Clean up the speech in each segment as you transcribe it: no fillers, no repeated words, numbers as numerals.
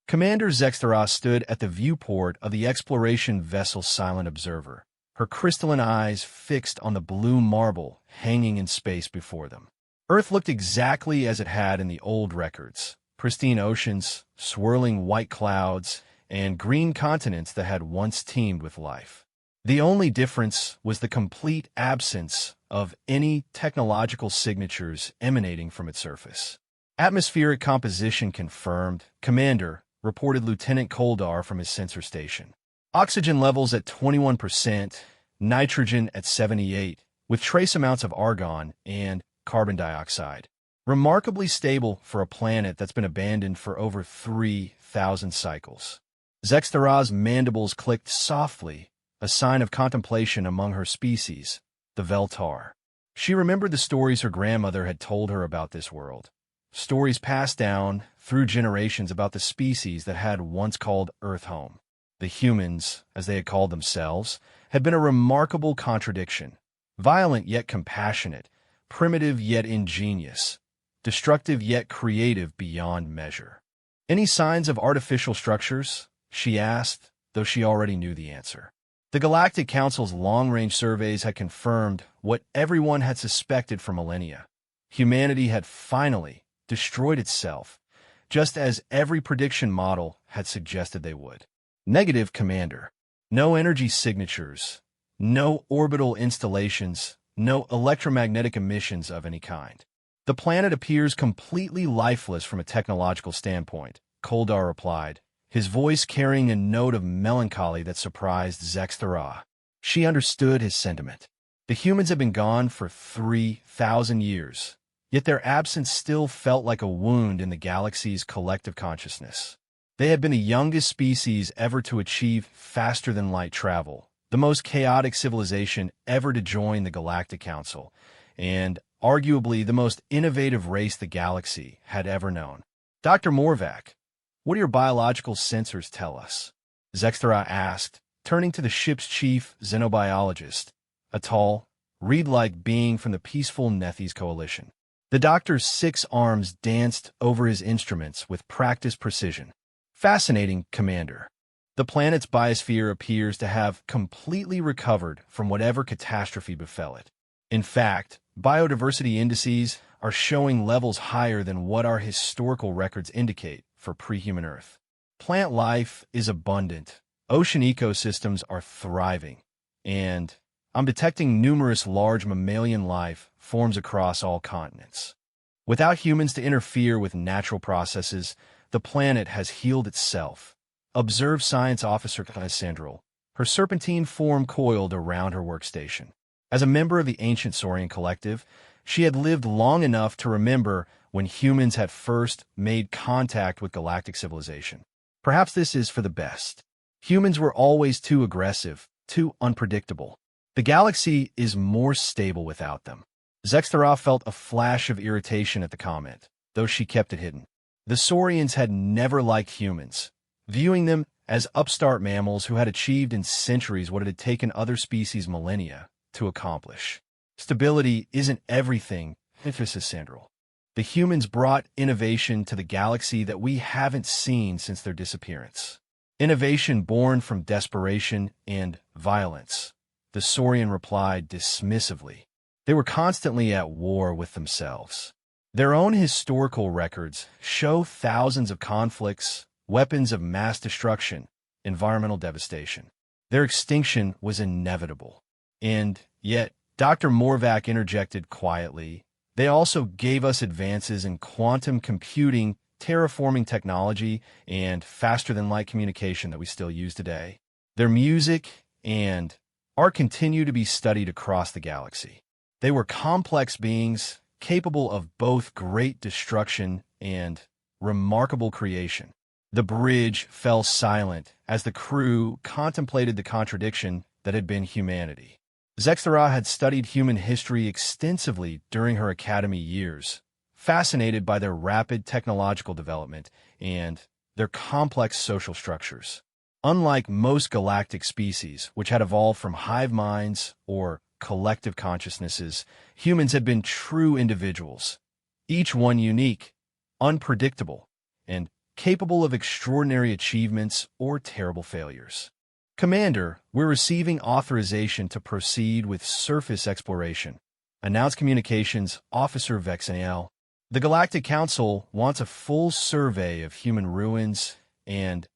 Commander Zextera stood at the viewport of the exploration vessel Silent Observer, her crystalline eyes fixed on the blue marble hanging in space before them. Earth looked exactly as it had in the old records: pristine oceans, swirling white clouds, and green continents that had once teemed with life. The only difference was the complete absence of any technological signatures emanating from its surface. Atmospheric composition confirmed, Commander, reported Lieutenant Koldar from his sensor station. Oxygen levels at 21%, nitrogen at 78%, with trace amounts of argon and carbon dioxide. Remarkably stable for a planet that's been abandoned for over 3,000 cycles. Zextera's mandibles clicked softly, a sign of contemplation among her species, the Veltar. She remembered the stories her grandmother had told her about this world. Stories passed down through generations about the species that had once called Earth home. The humans, as they had called themselves, had been a remarkable contradiction. Violent yet compassionate, primitive yet ingenious, destructive yet creative beyond measure. "Any signs of artificial structures?" she asked, though she already knew the answer. The Galactic Council's long-range surveys had confirmed what everyone had suspected for millennia. Humanity had finally destroyed itself, just as every prediction model had suggested they would. Negative, Commander. No energy signatures, no orbital installations, no electromagnetic emissions of any kind. The planet appears completely lifeless from a technological standpoint, Koldar replied, his voice carrying a note of melancholy that surprised Zextera. She understood his sentiment. The humans had been gone for 3,000 years, yet their absence still felt like a wound in the galaxy's collective consciousness. They had been the youngest species ever to achieve faster-than-light travel, the most chaotic civilization ever to join the Galactic Council, and arguably the most innovative race the galaxy had ever known. "Dr. Morvac, what do your biological sensors tell us?" Zextera asked, turning to the ship's chief xenobiologist, a tall, reed-like being from the peaceful Nethes Coalition. The doctor's 6 arms danced over his instruments with practiced precision. "Fascinating, Commander. The planet's biosphere appears to have completely recovered from whatever catastrophe befell it. In fact, biodiversity indices are showing levels higher than what our historical records indicate for pre-human Earth. Plant life is abundant, ocean ecosystems are thriving, and I'm detecting numerous large mammalian life forms across all continents. Without humans to interfere with natural processes, the planet has healed itself," observed Science Officer Cassandra, her serpentine form coiled around her workstation. As a member of the ancient Saurian collective, she had lived long enough to remember when humans had first made contact with galactic civilization. Perhaps this is for the best. Humans were always too aggressive, too unpredictable. The galaxy is more stable without them. Zextera felt a flash of irritation at the comment, though she kept it hidden. The Saurians had never liked humans, viewing them as upstart mammals who had achieved in centuries what it had taken other species millennia to accomplish. "Stability isn't everything," emphasized Sandra. "The humans brought innovation to the galaxy that we haven't seen since their disappearance. Innovation born from desperation and violence," the Saurian replied dismissively. They were constantly at war with themselves. Their own historical records show thousands of conflicts, weapons of mass destruction, environmental devastation. Their extinction was inevitable. And yet, Dr. Morvac interjected quietly, "They also gave us advances in quantum computing, terraforming technology, and faster-than-light communication that we still use today. Their music and art continue to be studied across the galaxy. They were complex beings, capable of both great destruction and remarkable creation." The bridge fell silent as the crew contemplated the contradiction that had been humanity. Zextera had studied human history extensively during her academy years, fascinated by their rapid technological development and their complex social structures. Unlike most galactic species, which had evolved from hive minds or collective consciousnesses, humans had been true individuals, each one unique, unpredictable, and capable of extraordinary achievements or terrible failures. Commander, we're receiving authorization to proceed with surface exploration. Announced Communications Officer Vexaniel. The Galactic Council wants a full survey of human ruins and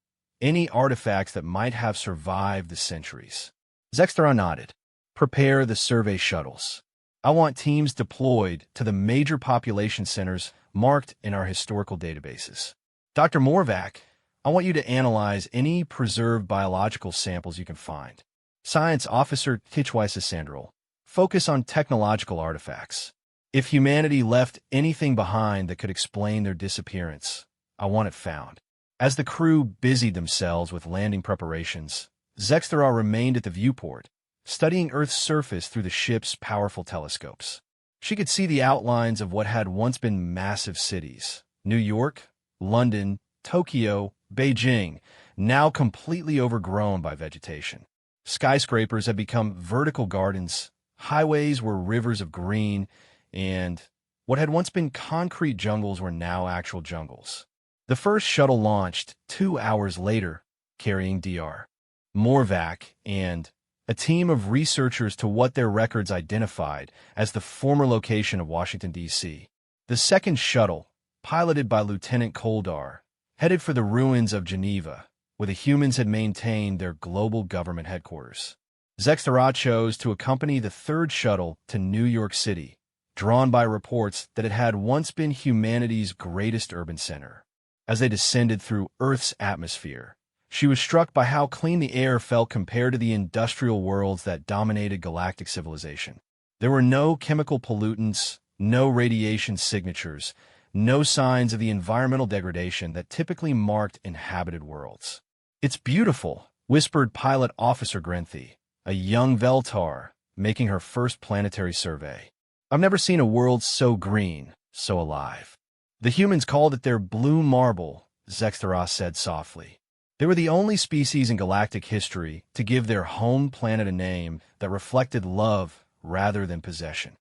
any artifacts that might have survived the centuries. Zextara nodded. Prepare the survey shuttles. I want teams deployed to the major population centers marked in our historical databases. Dr. Morvac, I want you to analyze any preserved biological samples you can find. Science Officer HFY Sandrel, focus on technological artifacts. If humanity left anything behind that could explain their disappearance, I want it found. As the crew busied themselves with landing preparations, Zextara remained at the viewport, studying Earth's surface through the ship's powerful telescopes. She could see the outlines of what had once been massive cities: New York, London, Tokyo, Beijing, now completely overgrown by vegetation. Skyscrapers had become vertical gardens, highways were rivers of green, and what had once been concrete jungles were now actual jungles. The first shuttle launched 2 hours later, carrying Dr. Morvac and a team of researchers to what their records identified as the former location of Washington, D.C. The second shuttle, piloted by Lieutenant Koldar, headed for the ruins of Geneva, where the humans had maintained their global government headquarters. Zextara chose to accompany the third shuttle to New York City, drawn by reports that it had once been humanity's greatest urban center. As they descended through Earth's atmosphere, she was struck by how clean the air felt compared to the industrial worlds that dominated galactic civilization. There were no chemical pollutants, no radiation signatures, no signs of the environmental degradation that typically marked inhabited worlds. "It's beautiful," whispered Pilot Officer Grenthi, a young Veltar, making her first planetary survey. "I've never seen a world so green, so alive." "The humans called it their blue marble," Zextara said softly. They were the only species in galactic history to give their home planet a name that reflected love rather than possession.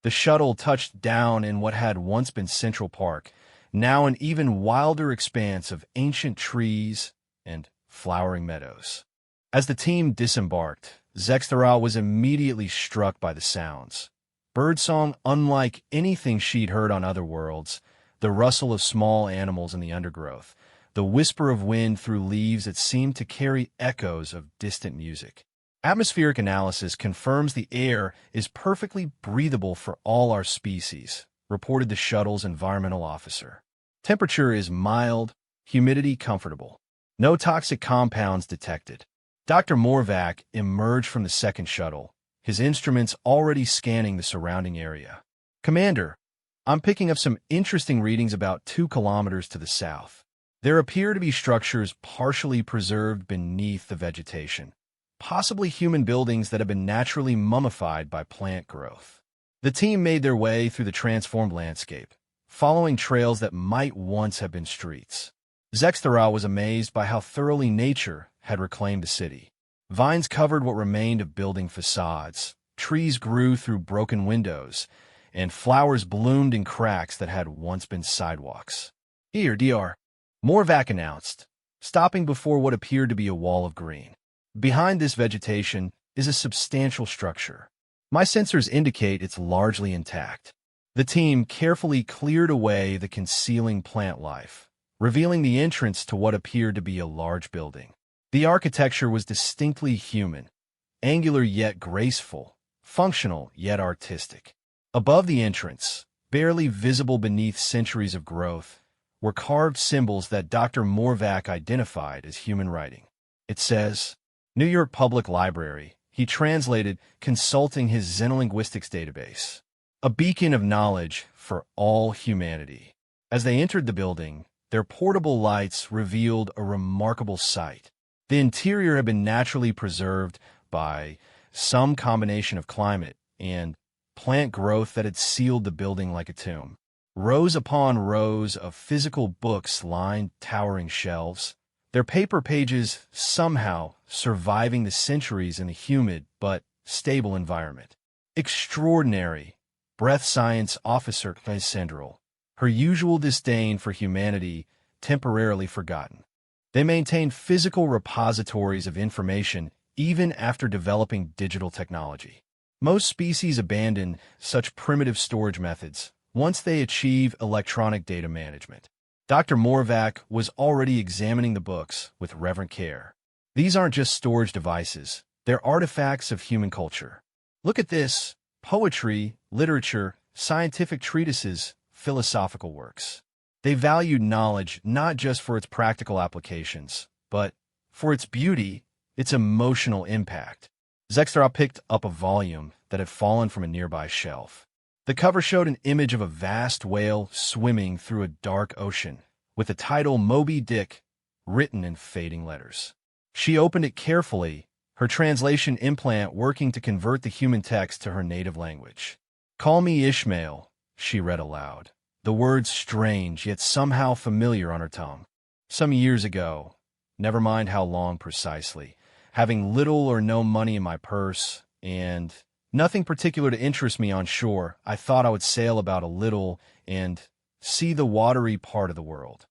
The shuttle touched down in what had once been Central Park, now an even wilder expanse of ancient trees and flowering meadows. As the team disembarked, Zextara was immediately struck by the sounds. Birdsong unlike anything she'd heard on other worlds, the rustle of small animals in the undergrowth, the whisper of wind through leaves that seemed to carry echoes of distant music. Atmospheric analysis confirms the air is perfectly breathable for all our species, reported the shuttle's environmental officer. Temperature is mild, humidity comfortable. No toxic compounds detected. Dr. Morvac emerged from the second shuttle, his instruments already scanning the surrounding area. "Commander, I'm picking up some interesting readings about 2 kilometers to the south. There appear to be structures partially preserved beneath the vegetation, possibly human buildings that have been naturally mummified by plant growth." The team made their way through the transformed landscape, following trails that might once have been streets. Zextara was amazed by how thoroughly nature had reclaimed the city. Vines covered what remained of building facades, trees grew through broken windows, and flowers bloomed in cracks that had once been sidewalks. "Here, Dr. Morvac announced, stopping before what appeared to be a wall of green. "Behind this vegetation is a substantial structure. My sensors indicate it's largely intact." The team carefully cleared away the concealing plant life, revealing the entrance to what appeared to be a large building. The architecture was distinctly human, angular yet graceful, functional yet artistic. Above the entrance, barely visible beneath centuries of growth, were carved symbols that Dr. Morvac identified as human writing. It says, "New York Public Library," he translated, consulting his xenolinguistics database. "A beacon of knowledge for all humanity." As they entered the building, their portable lights revealed a remarkable sight. The interior had been naturally preserved by some combination of climate and plant growth that had sealed the building like a tomb. Rows upon rows of physical books lined towering shelves, their paper pages somehow surviving the centuries in a humid but stable environment. "Extraordinary," breath Science Officer Sandrel, her usual disdain for humanity temporarily forgotten. They maintain physical repositories of information even after developing digital technology. Most species abandon such primitive storage methods once they achieve electronic data management. Dr. Morvac was already examining the books with reverent care. These aren't just storage devices, they're artifacts of human culture. Look at this: poetry, literature, scientific treatises, philosophical works. They valued knowledge not just for its practical applications, but for its beauty, its emotional impact. Zextra picked up a volume that had fallen from a nearby shelf. The cover showed an image of a vast whale swimming through a dark ocean, with the title Moby Dick written in fading letters. She opened it carefully, her translation implant working to convert the human text to her native language. "Call me Ishmael," she read aloud, the words strange yet somehow familiar on her tongue. "Some years ago, never mind how long precisely, having little or no money in my purse, and nothing particular to interest me on shore, I thought I would sail about a little and see the watery part of the world."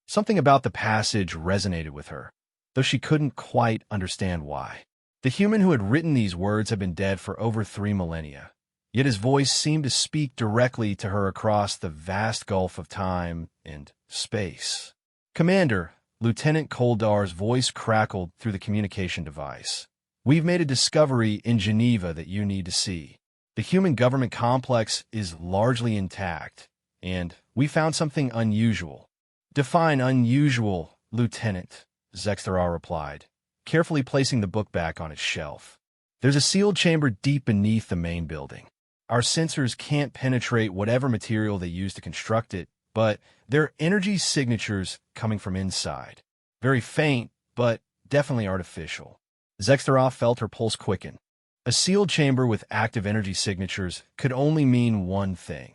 Something about the passage resonated with her, though she couldn't quite understand why. The human who had written these words had been dead for over 3 millennia, yet his voice seemed to speak directly to her across the vast gulf of time and space. "Commander," Lieutenant Koldar's voice crackled through the communication device. "We've made a discovery in Geneva that you need to see. The human government complex is largely intact, and we found something unusual." "Define unusual, Lieutenant," Zextra replied, carefully placing the book back on its shelf. "There's a sealed chamber deep beneath the main building. Our sensors can't penetrate whatever material they use to construct it, but there are energy signatures coming from inside. Very faint, but definitely artificial." Zextra felt her pulse quicken. A sealed chamber with active energy signatures could only mean one thing.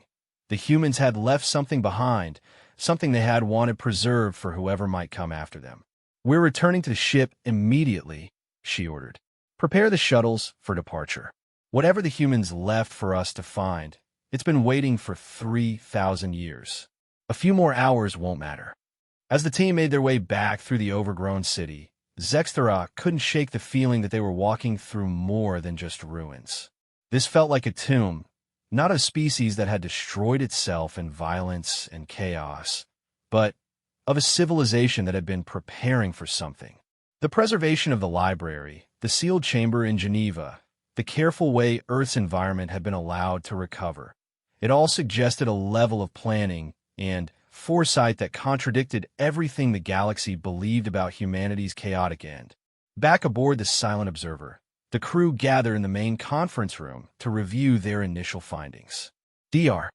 The humans had left something behind, something they had wanted preserved for whoever might come after them. "We're returning to the ship immediately," she ordered. "Prepare the shuttles for departure. Whatever the humans left for us to find, it's been waiting for 3,000 years. A few more hours won't matter." As the team made their way back through the overgrown city, Zextra couldn't shake the feeling that they were walking through more than just ruins. This felt like a tomb, not a species that had destroyed itself in violence and chaos, but of a civilization that had been preparing for something. The preservation of the library, the sealed chamber in Geneva, the careful way Earth's environment had been allowed to recover, it all suggested a level of planning and foresight that contradicted everything the galaxy believed about humanity's chaotic end. Back aboard the Silent Observer, the crew gathered in the main conference room to review their initial findings. Dr.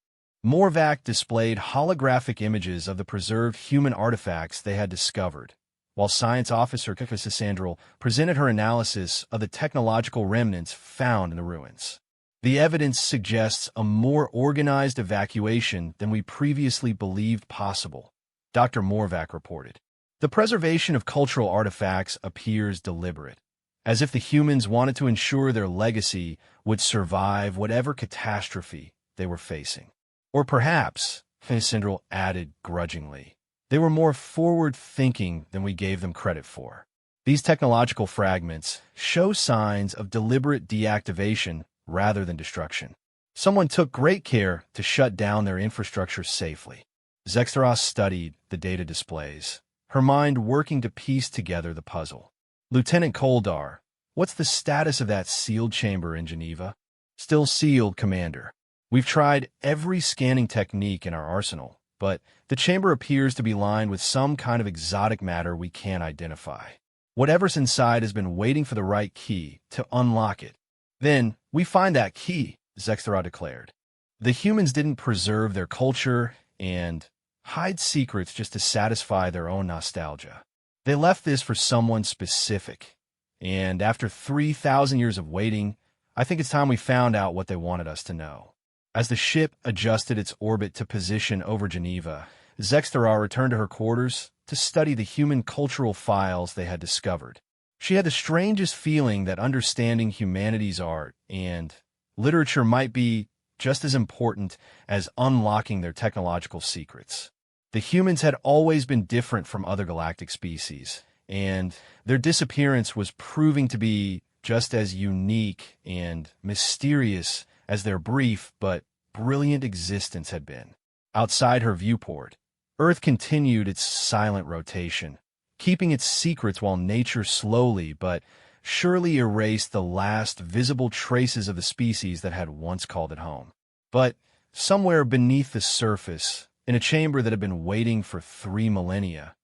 Morvac displayed holographic images of the preserved human artifacts they had discovered, while Science Officer Cassandra presented her analysis of the technological remnants found in the ruins. "The evidence suggests a more organized evacuation than we previously believed possible," Dr. Morvac reported. "The preservation of cultural artifacts appears deliberate, as if the humans wanted to ensure their legacy would survive whatever catastrophe they were facing. Or perhaps," Cassandra added grudgingly, "they were more forward-thinking than we gave them credit for. These technological fragments show signs of deliberate deactivation rather than destruction. Someone took great care to shut down their infrastructure safely." Zextra studied the data displays, her mind working to piece together the puzzle. "Lieutenant Koldar, what's the status of that sealed chamber in Geneva?" "Still sealed, Commander. We've tried every scanning technique in our arsenal, but the chamber appears to be lined with some kind of exotic matter we can't identify. Whatever's inside has been waiting for the right key to unlock it." "Then we find that key," Zextra declared. "The humans didn't preserve their culture and hide secrets just to satisfy their own nostalgia. They left this for someone specific, and after 3,000 years of waiting, I think it's time we found out what they wanted us to know." As the ship adjusted its orbit to position over Geneva, Zextra returned to her quarters to study the human cultural files they had discovered. She had the strangest feeling that understanding humanity's art and literature might be just as important as unlocking their technological secrets. The humans had always been different from other galactic species, and their disappearance was proving to be just as unique and mysterious as their brief but brilliant existence had been. Outside her viewport, Earth continued its silent rotation, keeping its secrets while nature slowly but surely erased the last visible traces of the species that had once called it home. But somewhere beneath the surface, in a chamber that had been waiting for 3 millennia,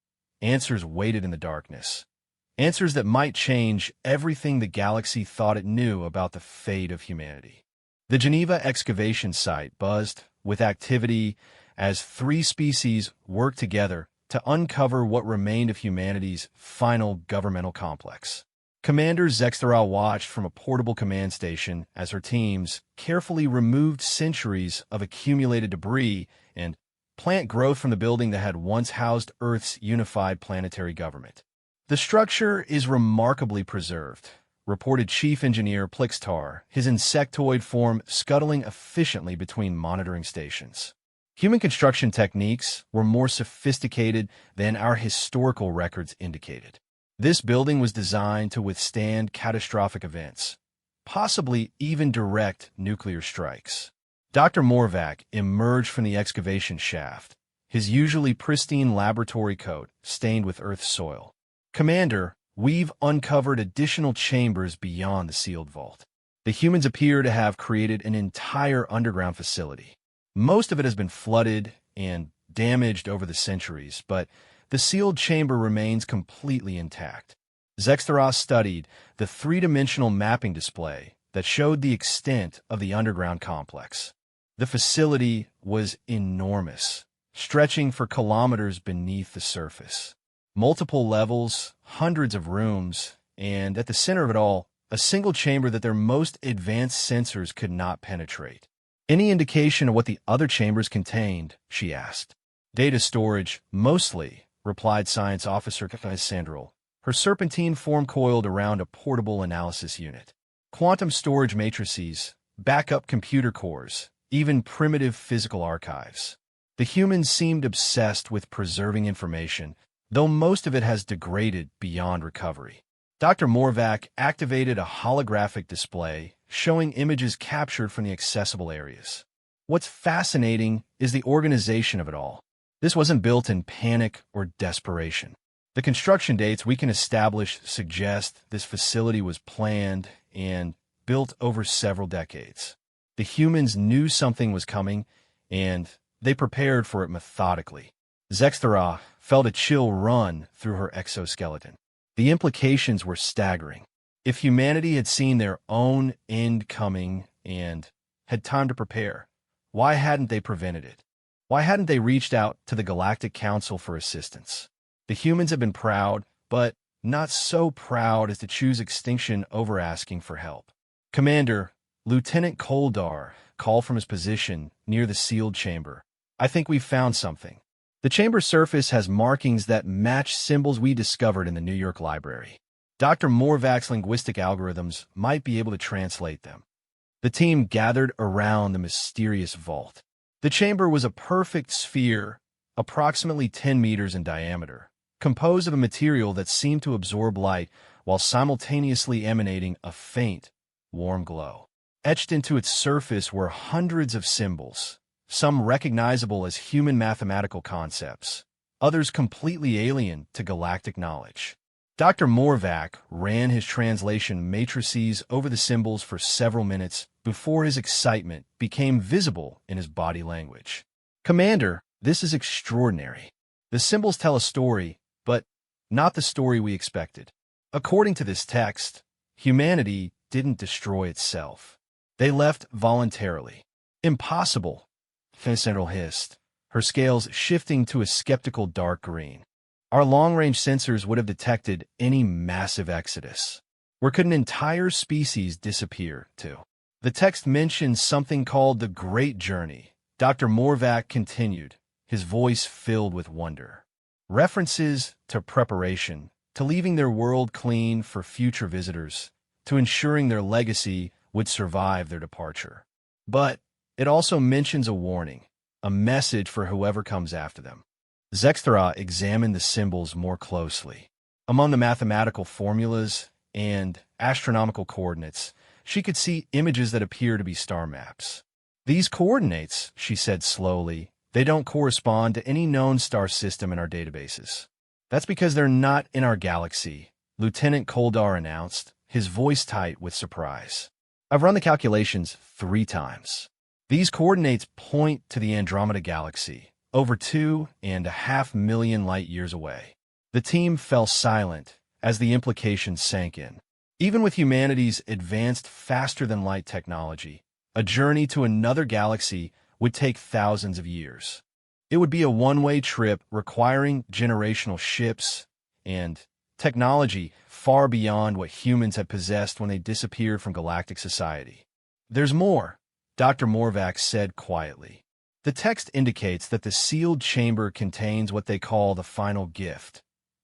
answers waited in the darkness. Answers that might change everything the galaxy thought it knew about the fate of humanity. The Geneva excavation site buzzed with activity as 3 species worked together to uncover what remained of humanity's final governmental complex. Commander Zexthara watched from a portable command station as her teams carefully removed centuries of accumulated debris and plant growth from the building that had once housed Earth's unified planetary government. The structure is remarkably preserved, reported Chief Engineer Plixtar, his insectoid form scuttling efficiently between monitoring stations. Human construction techniques were more sophisticated than our historical records indicated. This building was designed to withstand catastrophic events, possibly even direct nuclear strikes. Dr. Morvac emerged from the excavation shaft, his usually pristine laboratory coat stained with Earth's soil. Commander, we've uncovered additional chambers beyond the sealed vault. The humans appear to have created an entire underground facility. Most of it has been flooded and damaged over the centuries, but the sealed chamber remains completely intact. Zexthara studied the 3-dimensional mapping display that showed the extent of the underground complex. The facility was enormous, stretching for kilometers beneath the surface. Multiple levels, hundreds of rooms, and at the center of it all, a single chamber that their most advanced sensors could not penetrate. Any indication of what the other chambers contained? She asked. Data storage, mostly, replied Science Officer Sandrel, her serpentine form coiled around a portable analysis unit. Quantum storage matrices, backup computer cores, even primitive physical archives. The humans seemed obsessed with preserving information, though most of it has degraded beyond recovery. Dr. Morvac activated a holographic display showing images captured from the accessible areas. What's fascinating is the organization of it all. This wasn't built in panic or desperation. The construction dates we can establish suggest this facility was planned and built over several decades. The humans knew something was coming, and they prepared for it methodically. Zexthara felt a chill run through her exoskeleton. The implications were staggering. If humanity had seen their own end coming and had time to prepare, why hadn't they prevented it? Why hadn't they reached out to the Galactic Council for assistance? The humans have been proud, but not so proud as to choose extinction over asking for help. Commander, Lieutenant Koldar called from his position near the sealed chamber. I think we've found something. The chamber surface has markings that match symbols we discovered in the New York Library. Dr. Morvac's linguistic algorithms might be able to translate them. The team gathered around the mysterious vault. The chamber was a perfect sphere, approximately 10 meters in diameter, composed of a material that seemed to absorb light while simultaneously emanating a faint, warm glow. Etched into its surface were hundreds of symbols, some recognizable as human mathematical concepts, others completely alien to galactic knowledge. Dr. Morvac ran his translation matrices over the symbols for several minutes before his excitement became visible in his body language. Commander, this is extraordinary. The symbols tell a story, but not the story we expected. According to this text, humanity didn't destroy itself. They left voluntarily. Impossible, Central hissed, her scales shifting to a skeptical dark green. Our long-range sensors would have detected any massive exodus. Where could an entire species disappear to? The text mentions something called the Great Journey. Dr. Morvac continued, his voice filled with wonder. References to preparation, to leaving their world clean for future visitors, to ensuring their legacy would survive their departure. But it also mentions a warning, a message for whoever comes after them. Zexthera examined the symbols more closely. Among the mathematical formulas and astronomical coordinates, she could see images that appear to be star maps. These coordinates, she said slowly, they don't correspond to any known star system in our databases. That's because they're not in our galaxy, Lieutenant Koldar announced, his voice tight with surprise. I've run the calculations 3 times. These coordinates point to the Andromeda Galaxy, over 2.5 million light-years away. The team fell silent as the implications sank in. Even with humanity's advanced faster-than-light technology, a journey to another galaxy would take thousands of years. It would be a one-way trip requiring generational ships and technology far beyond what humans had possessed when they disappeared from galactic society. There's more, Dr. Morvac said quietly. The text indicates that the sealed chamber contains what they call the final gift,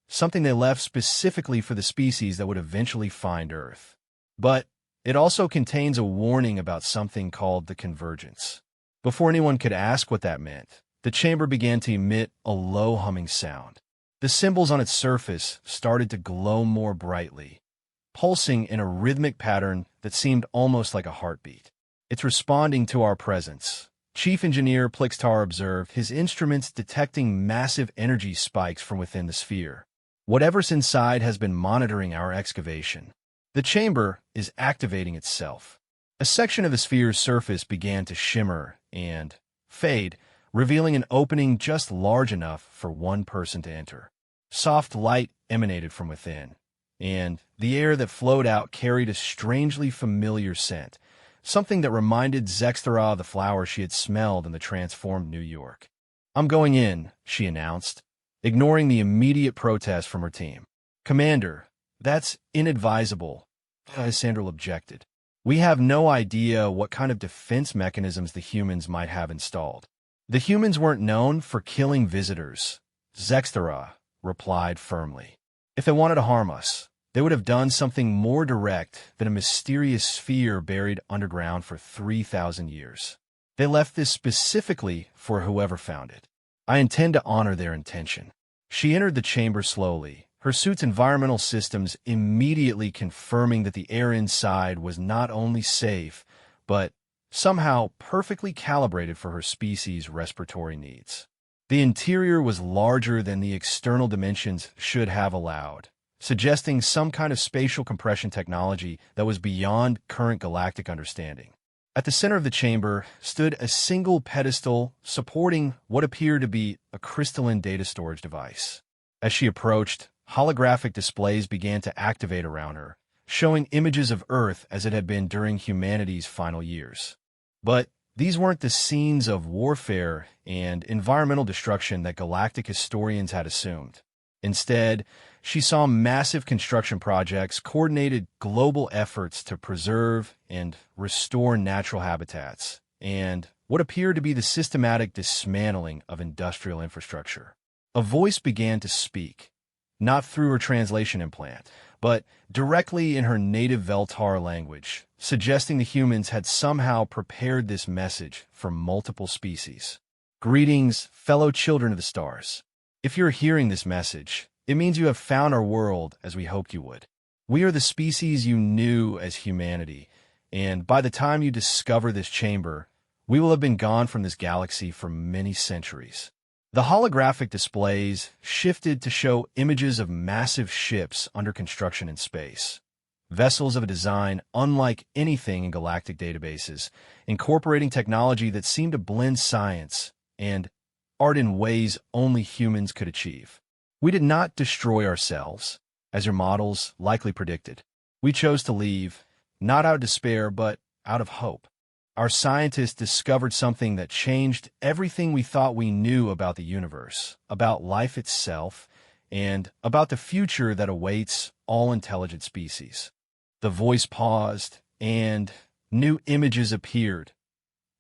something they left specifically for the species that would eventually find Earth. But it also contains a warning about something called the convergence. Before anyone could ask what that meant, the chamber began to emit a low humming sound. The symbols on its surface started to glow more brightly, pulsing in a rhythmic pattern that seemed almost like a heartbeat. It's responding to our presence, Chief Engineer Plixtar observed, his instruments detecting massive energy spikes from within the sphere. Whatever's inside has been monitoring our excavation. The chamber is activating itself. A section of the sphere's surface began to shimmer and fade, revealing an opening just large enough for one person to enter. Soft light emanated from within, and the air that flowed out carried a strangely familiar scent, something that reminded Zexthera of the flower she had smelled in the transformed New York. "I'm going in," she announced, ignoring the immediate protest from her team. "Commander, that's inadvisable," Sandra objected. "We have no idea what kind of defense mechanisms the humans might have installed." "The humans weren't known for killing visitors," Zexthera replied firmly. "If they wanted to harm us, they would have done something more direct than a mysterious sphere buried underground for 3,000 years. They left this specifically for whoever found it. I intend to honor their intention." She entered the chamber slowly, her suit's environmental systems immediately confirming that the air inside was not only safe, but somehow perfectly calibrated for her species' respiratory needs. The interior was larger than the external dimensions should have allowed, suggesting some kind of spatial compression technology that was beyond current galactic understanding. At the center of the chamber stood a single pedestal supporting what appeared to be a crystalline data storage device. As she approached, holographic displays began to activate around her, showing images of Earth as it had been during humanity's final years. But these weren't the scenes of warfare and environmental destruction that galactic historians had assumed. Instead, she saw massive construction projects, coordinated global efforts to preserve and restore natural habitats, and what appeared to be the systematic dismantling of industrial infrastructure. A voice began to speak, not through her translation implant, but directly in her native Veltar language, suggesting the humans had somehow prepared this message for multiple species. "Greetings, fellow children of the stars. If you're hearing this message, it means you have found our world as we hoped you would. We are the species you knew as humanity, and by the time you discover this chamber, we will have been gone from this galaxy for many centuries." The holographic displays shifted to show images of massive ships under construction in space. Vessels of a design unlike anything in galactic databases, incorporating technology that seemed to blend science and art in ways only humans could achieve. "We did not destroy ourselves, as your models likely predicted. We chose to leave, not out of despair, but out of hope. Our scientists discovered something that changed everything we thought we knew about the universe, about life itself, and about the future that awaits all intelligent species." The voice paused, and new images appeared.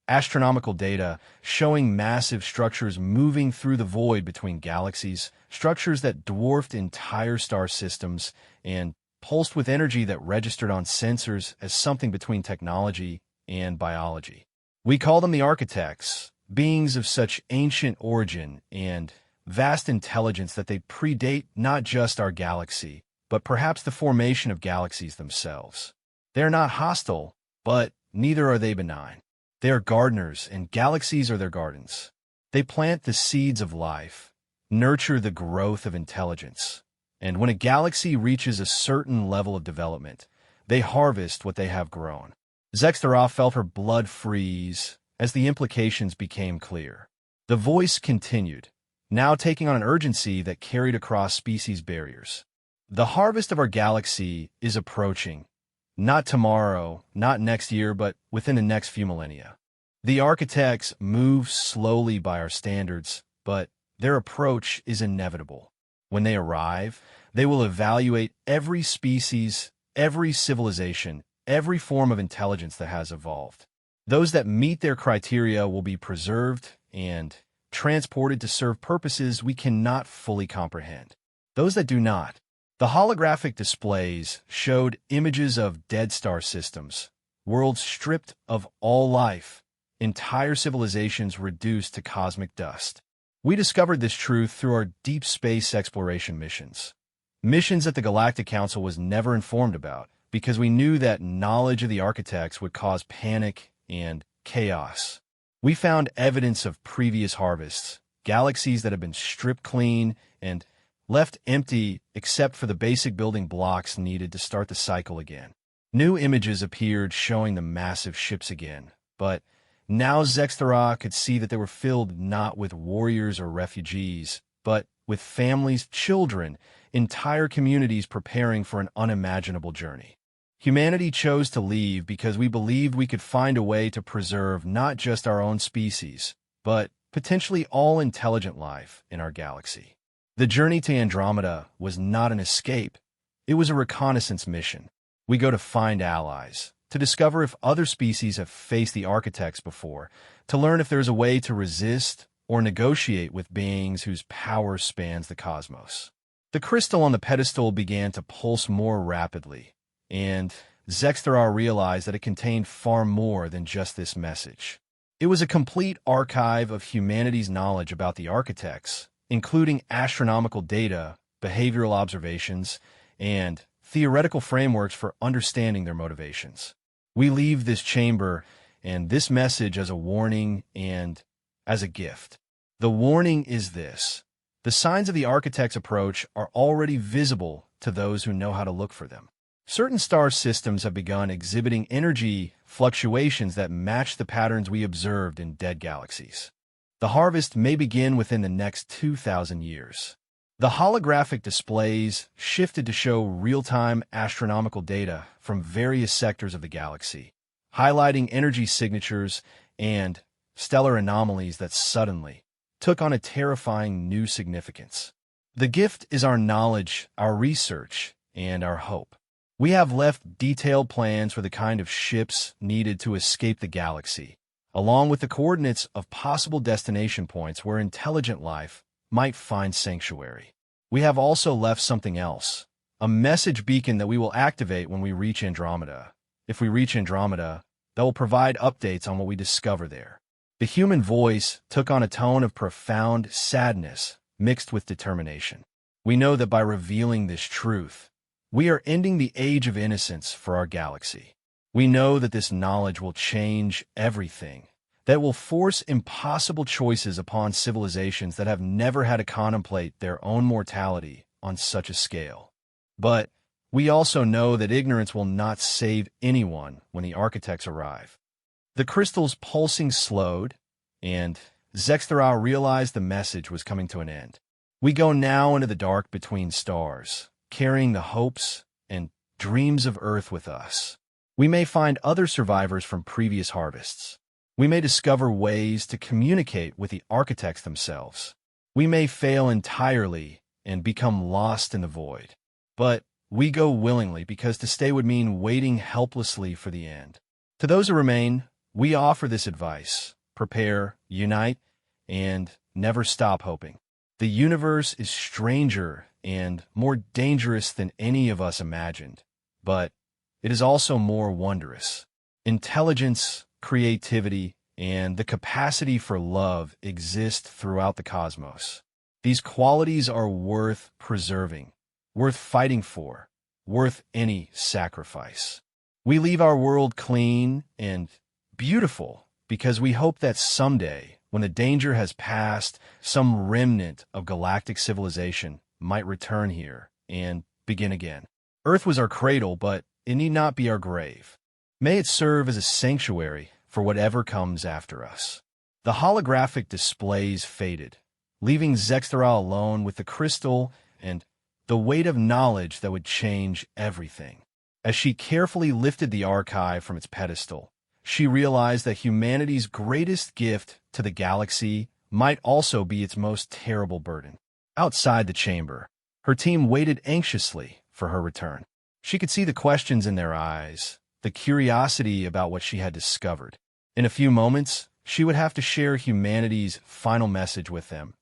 Astronomical data showing massive structures moving through the void between galaxies, structures that dwarfed entire star systems and pulsed with energy that registered on sensors as something between technology and biology. "We call them the architects, beings of such ancient origin and vast intelligence that they predate not just our galaxy, but perhaps the formation of galaxies themselves. They are not hostile, but neither are they benign. They are gardeners, and galaxies are their gardens. They plant the seeds of life, nurture the growth of intelligence, and when a galaxy reaches a certain level of development, they harvest what they have grown. Zextera felt her blood freeze as the implications became clear. The voice continued, now taking on an urgency that carried across species barriers. The harvest of our galaxy is approaching. Not tomorrow, not next year, but within the next few millennia. The architects move slowly by our standards, but their approach is inevitable. When they arrive, they will evaluate every species, every civilization, every form of intelligence that has evolved. Those that meet their criteria will be preserved and transported to serve purposes we cannot fully comprehend. Those that do not. The holographic displays showed images of dead star systems, worlds stripped of all life, entire civilizations reduced to cosmic dust. We discovered this truth through our deep space exploration missions. Missions that the Galactic Council was never informed about, because we knew that knowledge of the architects would cause panic and chaos. We found evidence of previous harvests, galaxies that had been stripped clean and left empty except for the basic building blocks needed to start the cycle again. New images appeared showing the massive ships again, but now Zextera could see that they were filled not with warriors or refugees, but with families, children, entire communities preparing for an unimaginable journey. Humanity chose to leave because we believed we could find a way to preserve not just our own species, but potentially all intelligent life in our galaxy. The journey to Andromeda was not an escape. It was a reconnaissance mission. We go to find allies, to discover if other species have faced the architects before, to learn if there's a way to resist or negotiate with beings whose power spans the cosmos. The crystal on the pedestal began to pulse more rapidly, and Zextera realized that it contained far more than just this message. It was a complete archive of humanity's knowledge about the architects, including astronomical data, behavioral observations, and theoretical frameworks for understanding their motivations. We leave this chamber and this message as a warning and as a gift. The warning is this: the signs of the architect's approach are already visible to those who know how to look for them. Certain star systems have begun exhibiting energy fluctuations that match the patterns we observed in dead galaxies. The harvest may begin within the next 2,000 years. The holographic displays shifted to show real-time astronomical data from various sectors of the galaxy, highlighting energy signatures and stellar anomalies that suddenly took on a terrifying new significance. The gift is our knowledge, our research, and our hope. We have left detailed plans for the kind of ships needed to escape the galaxy, along with the coordinates of possible destination points where intelligent life might find sanctuary. We have also left something else, a message beacon that we will activate when we reach Andromeda. If we reach Andromeda, that will provide updates on what we discover there. The human voice took on a tone of profound sadness mixed with determination. We know that by revealing this truth, we are ending the age of innocence for our galaxy. We know that this knowledge will change everything, that will force impossible choices upon civilizations that have never had to contemplate their own mortality on such a scale. But we also know that ignorance will not save anyone when the architects arrive. The crystal's pulsing slowed, and Zextera realized the message was coming to an end. We go now into the dark between stars, carrying the hopes and dreams of Earth with us. We may find other survivors from previous harvests. We may discover ways to communicate with the architects themselves. We may fail entirely and become lost in the void. But we go willingly because to stay would mean waiting helplessly for the end. To those who remain, we offer this advice: prepare, unite, and never stop hoping. The universe is stranger and more dangerous than any of us imagined, but it is also more wondrous. Intelligence, creativity, and the capacity for love exist throughout the cosmos. These qualities are worth preserving, worth fighting for, worth any sacrifice. We leave our world clean and beautiful because we hope that someday, when the danger has passed, some remnant of galactic civilization might return here and begin again. Earth was our cradle, but it need not be our grave. May it serve as a sanctuary for whatever comes after us. The holographic displays faded, leaving Zexthara alone with the crystal and the weight of knowledge that would change everything. As she carefully lifted the archive from its pedestal, she realized that humanity's greatest gift to the galaxy might also be its most terrible burden. Outside the chamber, her team waited anxiously for her return. She could see the questions in their eyes, the curiosity about what she had discovered. In a few moments, she would have to share humanity's final message with them,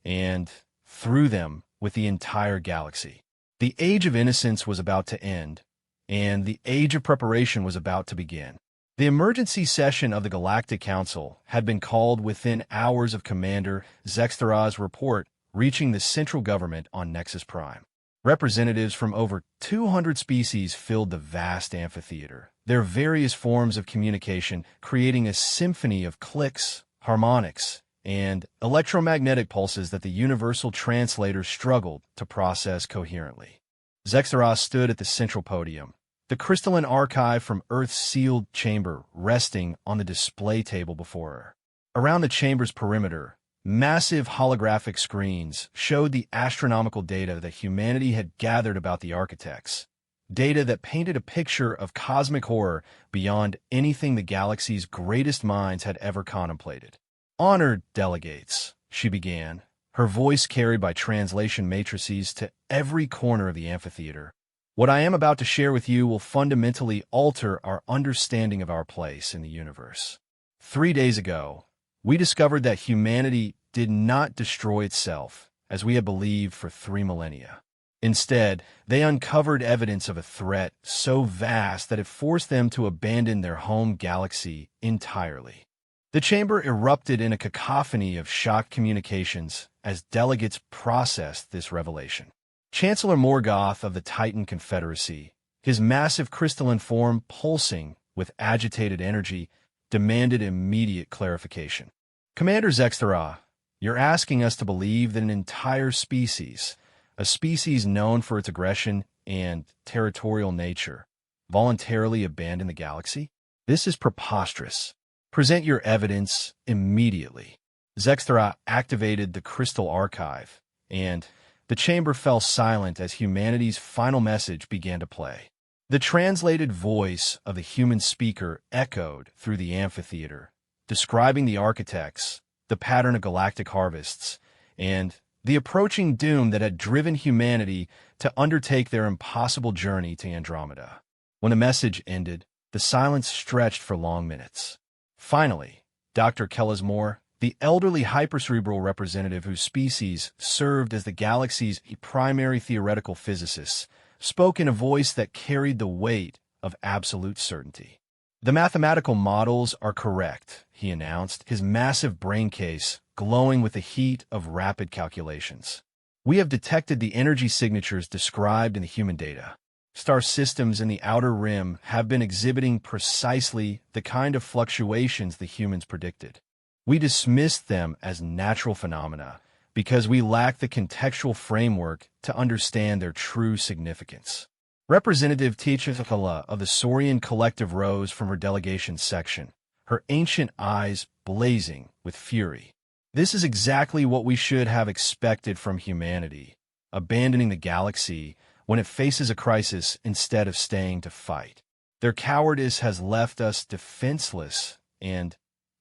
and, through them, with the entire galaxy. The Age of Innocence was about to end, and the Age of Preparation was about to begin. The emergency session of the Galactic Council had been called within hours of Commander Zexthara's report reaching the central government on Nexus Prime. Representatives from over 200 species filled the vast amphitheater, their various forms of communication creating a symphony of clicks, harmonics, and electromagnetic pulses that the universal translator struggled to process coherently. Zexthara stood at the central podium, the crystalline archive from Earth's sealed chamber resting on the display table before her. Around the chamber's perimeter, massive holographic screens showed the astronomical data that humanity had gathered about the architects, data that painted a picture of cosmic horror beyond anything the galaxy's greatest minds had ever contemplated. "Honored delegates," she began, her voice carried by translation matrices to every corner of the amphitheater. "What I am about to share with you will fundamentally alter our understanding of our place in the universe. 3 days ago, we discovered that humanity did not destroy itself, as we had believed for 3 millennia. Instead, they uncovered evidence of a threat so vast that it forced them to abandon their home galaxy entirely." The chamber erupted in a cacophony of shocked communications as delegates processed this revelation. Chancellor Morgoth of the Titan Confederacy, his massive crystalline form pulsing with agitated energy, demanded immediate clarification. "Commander Zexthara, you're asking us to believe that an entire species, a species known for its aggression and territorial nature, voluntarily abandoned the galaxy? This is preposterous. Present your evidence immediately." Zexthara activated the crystal archive, and the chamber fell silent as humanity's final message began to play. The translated voice of the human speaker echoed through the amphitheater, describing the architects, the pattern of galactic harvests, and the approaching doom that had driven humanity to undertake their impossible journey to Andromeda. When the message ended, the silence stretched for long minutes. Finally, Dr. Kellismore, the elderly hypercerebral representative whose species served as the galaxy's primary theoretical physicist, spoke in a voice that carried the weight of absolute certainty. "The mathematical models are correct," he announced, his massive brain case glowing with the heat of rapid calculations. "We have detected the energy signatures described in the human data. Star systems in the outer rim have been exhibiting precisely the kind of fluctuations the humans predicted. We dismissed them as natural phenomena because we lack the contextual framework to understand their true significance." Representative Tichikala of the Saurian Collective rose from her delegation section, her ancient eyes blazing with fury. "This is exactly what we should have expected from humanity, abandoning the galaxy when it faces a crisis instead of staying to fight. Their cowardice has left us defenseless and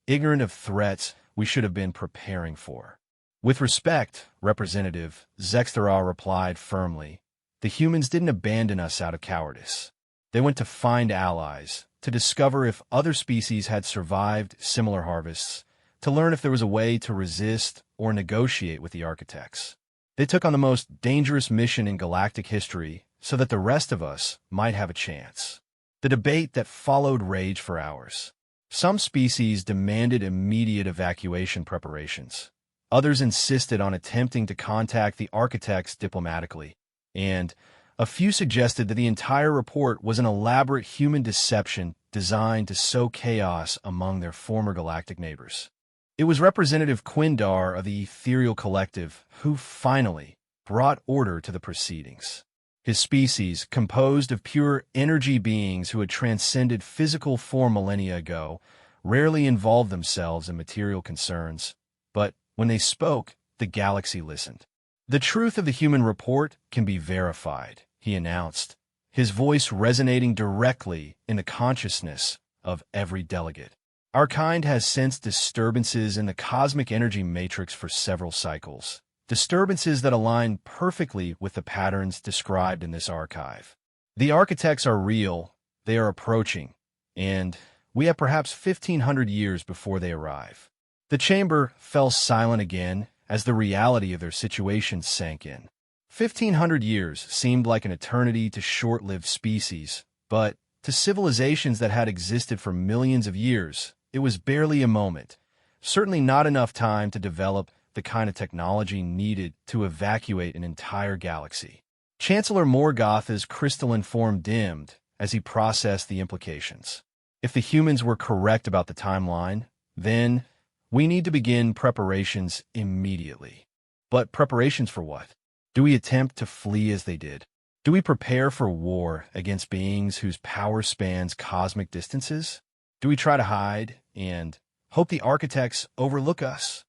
ignorant of threats we should have been preparing for." "With respect, Representative," Zexthara replied firmly, "the humans didn't abandon us out of cowardice. They went to find allies, to discover if other species had survived similar harvests, to learn if there was a way to resist or negotiate with the architects. They took on the most dangerous mission in galactic history so that the rest of us might have a chance." The debate that followed raged for hours. Some species demanded immediate evacuation preparations. Others insisted on attempting to contact the architects diplomatically, and a few suggested that the entire report was an elaborate human deception designed to sow chaos among their former galactic neighbors. It was Representative Quindar of the Ethereal Collective who finally brought order to the proceedings. His species, composed of pure energy beings who had transcended physical form millennia ago, rarely involved themselves in material concerns, but when they spoke, the galaxy listened. "The truth of the human report can be verified," he announced, his voice resonating directly in the consciousness of every delegate. "Our kind has sensed disturbances in the cosmic energy matrix for several cycles, disturbances that align perfectly with the patterns described in this archive. The architects are real, they are approaching, and we have perhaps 1,500 years before they arrive." The chamber fell silent again as the reality of their situation sank in. 1,500 years seemed like an eternity to short-lived species, but to civilizations that had existed for millions of years, it was barely a moment, certainly not enough time to develop the kind of technology needed to evacuate an entire galaxy. Chancellor Morgotha's crystalline form dimmed as he processed the implications. If the humans were correct about the timeline, then we need to begin preparations immediately. But preparations for what? Do we attempt to flee as they did? Do we prepare for war against beings whose power spans cosmic distances? Do we try to hide and hope the architects overlook us?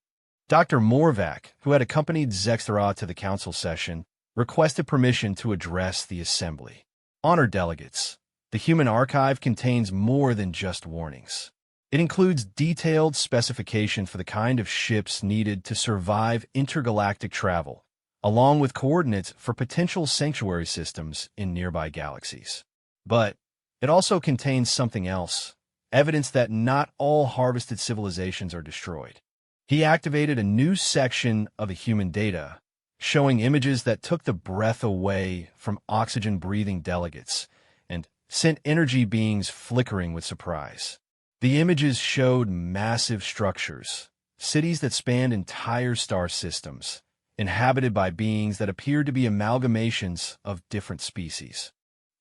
Dr. Morvac, who had accompanied Zextera to the council session, requested permission to address the assembly. "Honored delegates, the human archive contains more than just warnings. It includes detailed specifications for the kind of ships needed to survive intergalactic travel, along with coordinates for potential sanctuary systems in nearby galaxies. But it also contains something else, evidence that not all harvested civilizations are destroyed." He activated a new section of the human data, showing images that took the breath away from oxygen-breathing delegates and sent energy beings flickering with surprise. The images showed massive structures, cities that spanned entire star systems, inhabited by beings that appeared to be amalgamations of different species.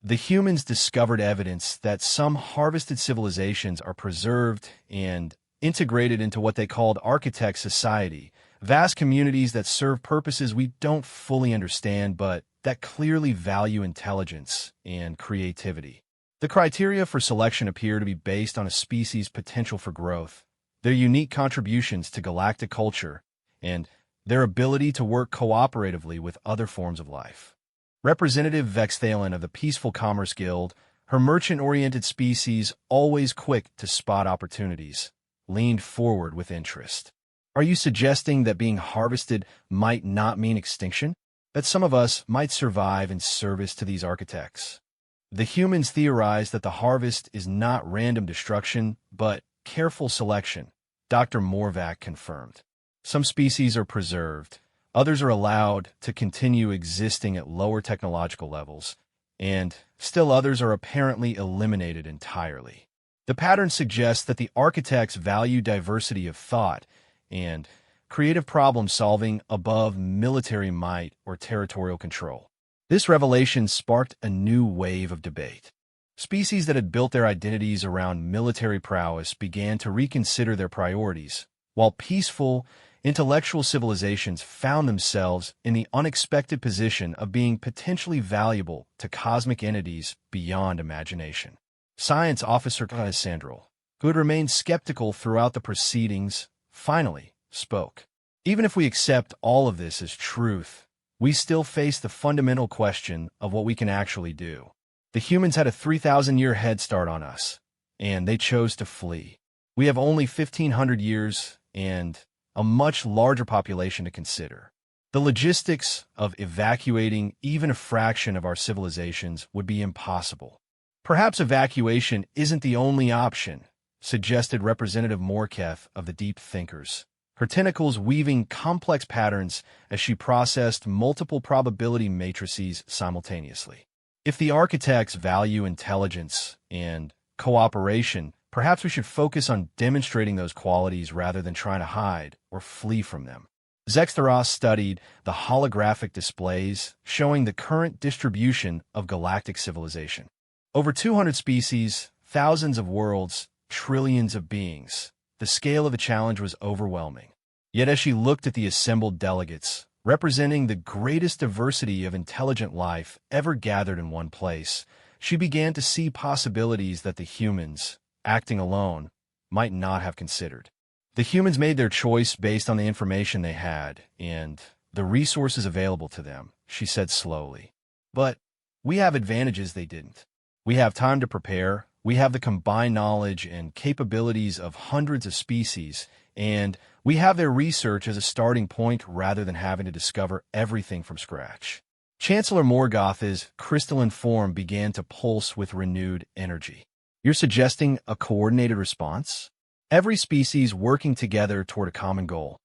The humans discovered evidence that some harvested civilizations are preserved and integrated into what they called architect society, vast communities that serve purposes we don't fully understand but that clearly value intelligence and creativity. The criteria for selection appear to be based on a species' potential for growth, their unique contributions to galactic culture, and their ability to work cooperatively with other forms of life. Representative Vexthalen of the Peaceful Commerce Guild, her merchant-oriented species always quick to spot opportunities, leaned forward with interest. "Are you suggesting that being harvested might not mean extinction? That some of us might survive in service to these architects?" The humans theorized that the harvest is not random destruction, but careful selection, Dr. Morvac confirmed. Some species are preserved, others are allowed to continue existing at lower technological levels, and still others are apparently eliminated entirely. The pattern suggests that the architects value diversity of thought and creative problem-solving above military might or territorial control. This revelation sparked a new wave of debate. Species that had built their identities around military prowess began to reconsider their priorities, while peaceful, intellectual civilizations found themselves in the unexpected position of being potentially valuable to cosmic entities beyond imagination. Science Officer Sandrel, who had remained skeptical throughout the proceedings, finally spoke. "Even if we accept all of this as truth, we still face the fundamental question of what we can actually do. The humans had a 3,000-year head start on us, and they chose to flee. We have only 1,500 years and a much larger population to consider. The logistics of evacuating even a fraction of our civilizations would be impossible. Perhaps evacuation isn't the only option," suggested Representative Morketh of the Deep Thinkers, her tentacles weaving complex patterns as she processed multiple probability matrices simultaneously. "If the architects value intelligence and cooperation, perhaps we should focus on demonstrating those qualities rather than trying to hide or flee from them." Zexteros studied the holographic displays showing the current distribution of galactic civilization. Over 200 species, thousands of worlds, trillions of beings. The scale of the challenge was overwhelming. Yet as she looked at the assembled delegates, representing the greatest diversity of intelligent life ever gathered in one place, she began to see possibilities that the humans, acting alone, might not have considered. The humans made their choice based on the information they had and the resources available to them, she said slowly. But we have advantages they didn't. We have time to prepare, we have the combined knowledge and capabilities of hundreds of species, and we have their research as a starting point rather than having to discover everything from scratch. Chancellor Morgoth's crystalline form began to pulse with renewed energy. You're suggesting a coordinated response? Every species working together toward a common goal.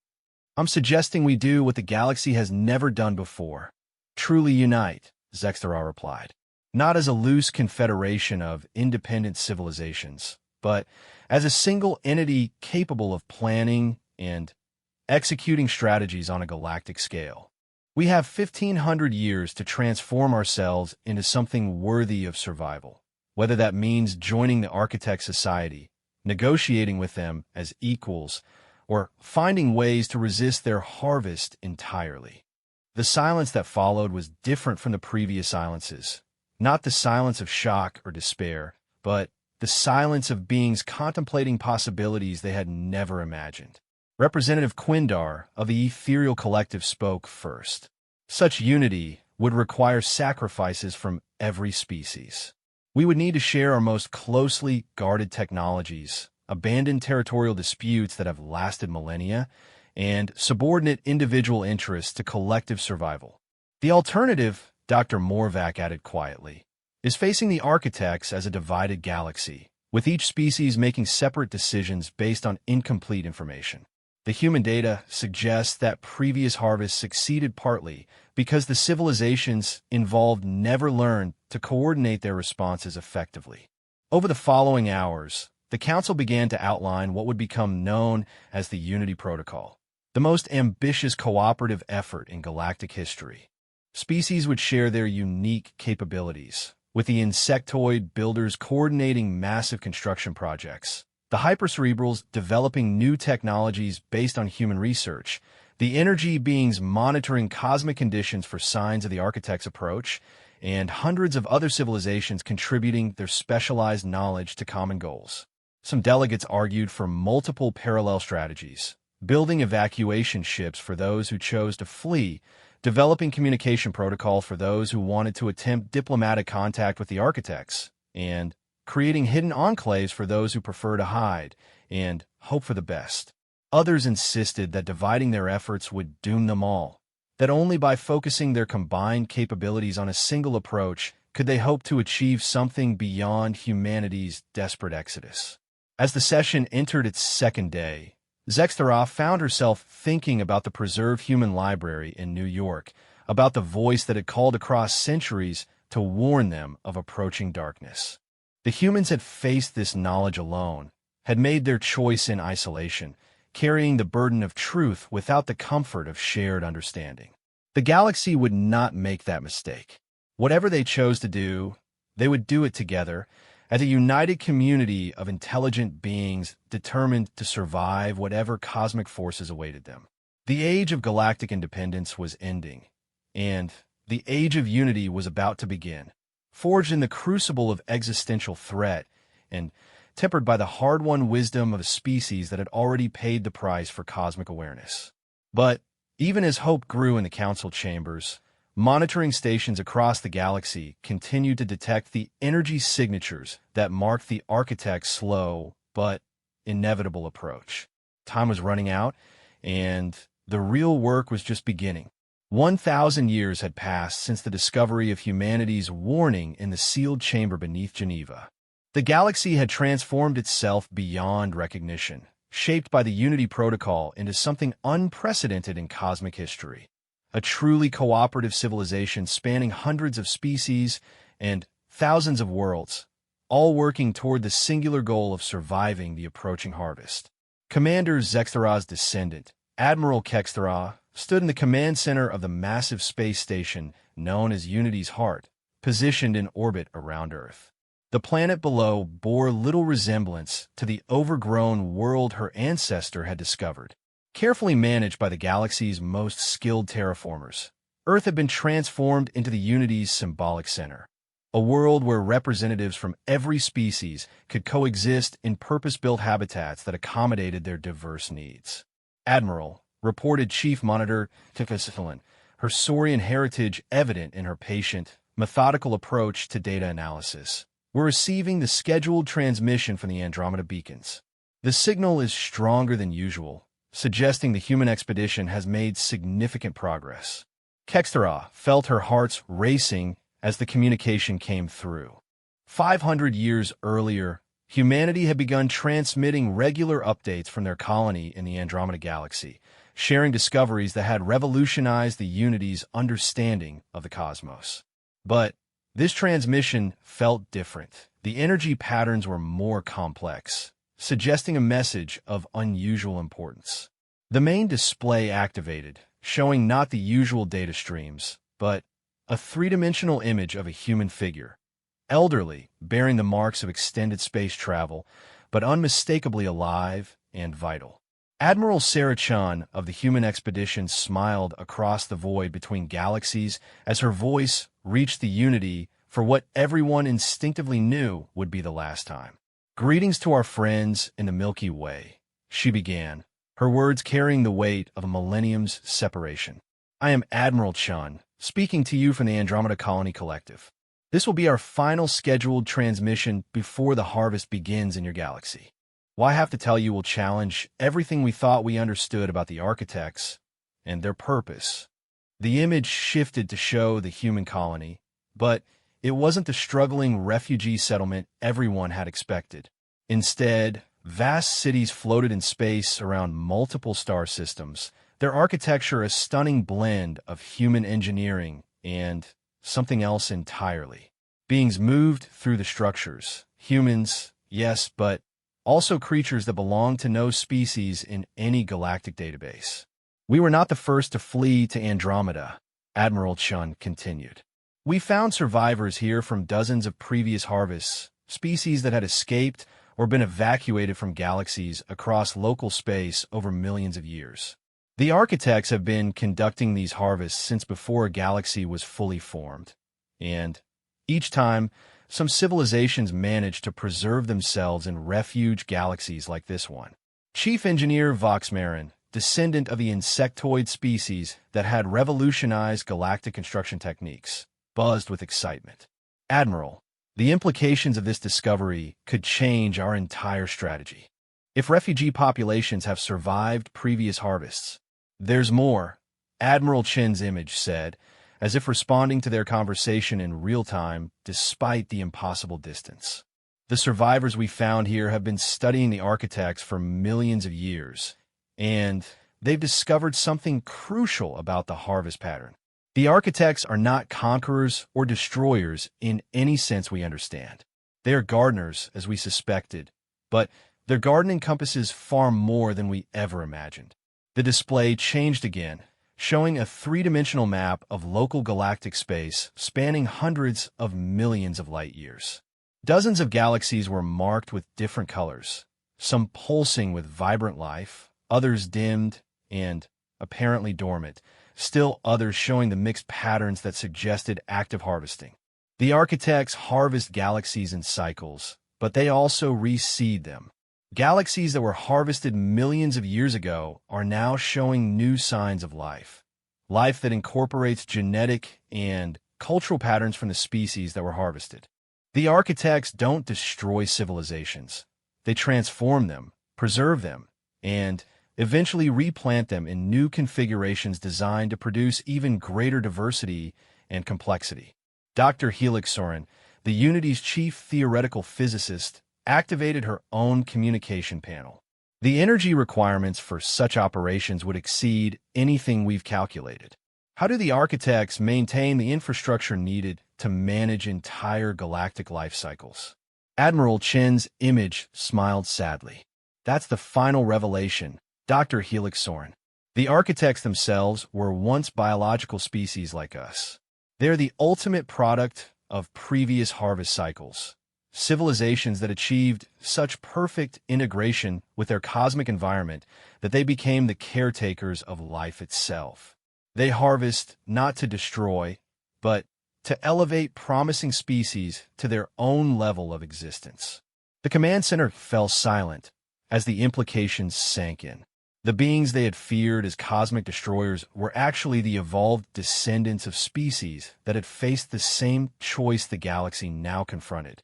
I'm suggesting we do what the galaxy has never done before. Truly unite, Zexteros replied. Not as a loose confederation of independent civilizations, but as a single entity capable of planning and executing strategies on a galactic scale. We have 1,500 years to transform ourselves into something worthy of survival, whether that means joining the Architect Society, negotiating with them as equals, or finding ways to resist their harvest entirely. The silence that followed was different from the previous silences, not the silence of shock or despair, but the silence of beings contemplating possibilities they had never imagined. Representative Quindar of the Ethereal Collective spoke first. Such unity would require sacrifices from every species. We would need to share our most closely guarded technologies, abandon territorial disputes that have lasted millennia, and subordinate individual interests to collective survival. The alternative, Dr. Morvac added quietly, is facing the architects as a divided galaxy, with each species making separate decisions based on incomplete information. The human data suggests that previous harvests succeeded partly because the civilizations involved never learned to coordinate their responses effectively. Over the following hours, the Council began to outline what would become known as the Unity Protocol, the most ambitious cooperative effort in galactic history. Species would share their unique capabilities, with the insectoid builders coordinating massive construction projects, the hypercerebrals developing new technologies based on human research, the energy beings monitoring cosmic conditions for signs of the architect's approach, and hundreds of other civilizations contributing their specialized knowledge to common goals. Some delegates argued for multiple parallel strategies, building evacuation ships for those who chose to flee, developing communication protocol for those who wanted to attempt diplomatic contact with the architects, and creating hidden enclaves for those who prefer to hide and hope for the best. Others insisted that dividing their efforts would doom them all, that only by focusing their combined capabilities on a single approach could they hope to achieve something beyond humanity's desperate exodus. As the session entered its second day, Zexteros found herself thinking about the preserved human library in New York, about the voice that had called across centuries to warn them of approaching darkness. The humans had faced this knowledge alone, had made their choice in isolation, carrying the burden of truth without the comfort of shared understanding. The galaxy would not make that mistake. Whatever they chose to do, they would do it together, as a united community of intelligent beings determined to survive whatever cosmic forces awaited them. The age of galactic independence was ending, and the age of unity was about to begin, forged in the crucible of existential threat and tempered by the hard-won wisdom of a species that had already paid the price for cosmic awareness. But even as hope grew in the council chambers, monitoring stations across the galaxy continued to detect the energy signatures that marked the architect's slow but inevitable approach. Time was running out, and the real work was just beginning. 1,000 years had passed since the discovery of humanity's warning in the sealed chamber beneath Geneva. The galaxy had transformed itself beyond recognition, shaped by the Unity Protocol into something unprecedented in cosmic history. A truly cooperative civilization spanning hundreds of species and thousands of worlds, all working toward the singular goal of surviving the approaching harvest. Commander Zexteros' descendant, Admiral Kextera, stood in the command center of the massive space station known as Unity's Heart, positioned in orbit around Earth. The planet below bore little resemblance to the overgrown world her ancestor had discovered. Carefully managed by the galaxy's most skilled terraformers, Earth had been transformed into the Unity's symbolic center, a world where representatives from every species could coexist in purpose-built habitats that accommodated their diverse needs. Admiral, reported Chief Monitor Tiffislin, her Saurian heritage evident in her patient, methodical approach to data analysis. We're receiving the scheduled transmission from the Andromeda beacons. The signal is stronger than usual, suggesting the human expedition has made significant progress. Kextera felt her hearts racing as the communication came through. 500 years earlier, humanity had begun transmitting regular updates from their colony in the Andromeda Galaxy, sharing discoveries that had revolutionized the Unity's understanding of the cosmos. But this transmission felt different. The energy patterns were more complex, suggesting a message of unusual importance. The main display activated, showing not the usual data streams, but a three-dimensional image of a human figure, elderly, bearing the marks of extended space travel, but unmistakably alive and vital. Admiral Sarah Chun of the human expedition smiled across the void between galaxies as her voice reached the Unity for what everyone instinctively knew would be the last time. "Greetings to our friends in the Milky Way," she began, her words carrying the weight of a millennium's separation. "I am Admiral Chun, speaking to you from the Andromeda Colony Collective. This will be our final scheduled transmission before the harvest begins in your galaxy. What I have to tell you will challenge everything we thought we understood about the architects and their purpose." The image shifted to show the human colony, but it wasn't the struggling refugee settlement everyone had expected. Instead, vast cities floated in space around multiple star systems, their architecture a stunning blend of human engineering and something else entirely. Beings moved through the structures. Humans, yes, but also creatures that belonged to no species in any galactic database. "We were not the first to flee to Andromeda," Admiral Chun continued. "We found survivors here from dozens of previous harvests, species that had escaped or been evacuated from galaxies across local space over millions of years. The architects have been conducting these harvests since before a galaxy was fully formed, and each time, some civilizations managed to preserve themselves in refuge galaxies like this one." Chief Engineer Voxmarin, descendant of the insectoid species that had revolutionized galactic construction techniques, buzzed with excitement. "Admiral, the implications of this discovery could change our entire strategy. If refugee populations have survived previous harvests, there's more," Admiral Chen's image said, as if responding to their conversation in real time despite the impossible distance. "The survivors we found here have been studying the architects for millions of years, and they've discovered something crucial about the harvest pattern. The architects are not conquerors or destroyers in any sense we understand. They are gardeners, as we suspected, but their garden encompasses far more than we ever imagined." The display changed again, showing a three-dimensional map of local galactic space spanning hundreds of millions of light years. Dozens of galaxies were marked with different colors, some pulsing with vibrant life, others dimmed and apparently dormant, still others showing the mixed patterns that suggested active harvesting. The architects harvest galaxies in cycles, but they also reseed them. Galaxies that were harvested millions of years ago are now showing new signs of life. Life that incorporates genetic and cultural patterns from the species that were harvested. The architects don't destroy civilizations. They transform them, preserve them, and eventually replant them in new configurations designed to produce even greater diversity and complexity. Dr. Helix Soren, the Unity's chief theoretical physicist, activated her own communication panel. "The energy requirements for such operations would exceed anything we've calculated. How do the architects maintain the infrastructure needed to manage entire galactic life cycles?" Admiral Chen's image smiled sadly. "That's the final revelation, Dr. Helix Soren. The architects themselves were once biological species like us. They're the ultimate product of previous harvest cycles, civilizations that achieved such perfect integration with their cosmic environment that they became the caretakers of life itself. They harvest not to destroy, but to elevate promising species to their own level of existence. The command center fell silent as the implications sank in. The beings they had feared as cosmic destroyers were actually the evolved descendants of species that had faced the same choice the galaxy now confronted.